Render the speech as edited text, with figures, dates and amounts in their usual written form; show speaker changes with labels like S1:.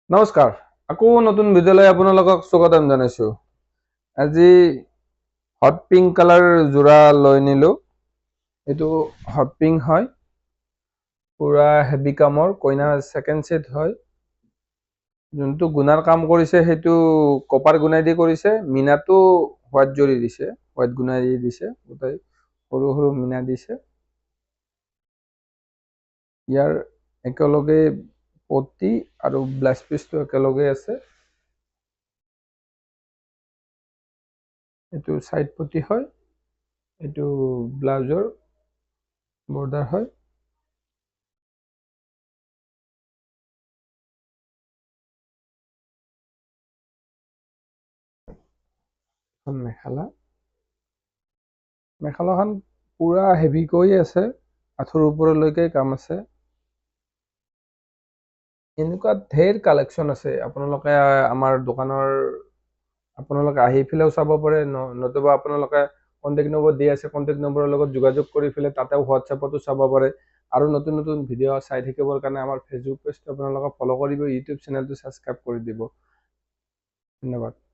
S1: নমস্কাৰ। আকৌ নতুন ভিডিঅ'লৈ আপোনালোকক স্বাগতম জনাইছোঁ। আজি হট পিংক কালাৰ যোৰা লৈ নিলোঁ। এইটো হট পিংক হয়, পুৰা হেভি কামৰ কইনা ছেকেণ্ড ছেট হয়। যোনটো গুণাৰ কাম কৰিছে সেইটো কপাৰ গুণাই দি কৰিছে, মিনাটো হোৱাইট জৰি দিছে, হোৱাইট গুণাই দি দিছে, গোটেই সৰু সৰু মিনা দিছে। ইয়াৰ একেলগে পটি আৰু ব্লাউজ পিচটো একেলগে আছে। এইটো সাইড পটি হয়, এইটো ব্লাউজৰ বৰ্ডাৰ হয়। মেখেলাখন পুৰা হেভিকৈ আছে, আঁঠুৰ ওপৰলৈকে কাম আছে। এনেকুৱা ঢেৰ কালেকশ্যন আছে, আপোনালোকে আমাৰ দোকানৰ আপোনালোকে আহি পেলাইও চাব পাৰে, নতুবা আপোনালোকে কণ্টেক্ট নম্বৰ দি আছে, কণ্টেক্ট নম্বৰৰ লগত যোগাযোগ কৰি পেলাই তাতেও হোৱাটছএপতো চাব পাৰে। আৰু নতুন নতুন ভিডিঅ' চাই থাকিবৰ কাৰণে আমাৰ ফেচবুক পেজটো আপোনালোকে ফ'ল' কৰিব, ইউটিউব চেনেলটো ছাবস্ক্ৰাইব কৰি দিব। ধন্যবাদ।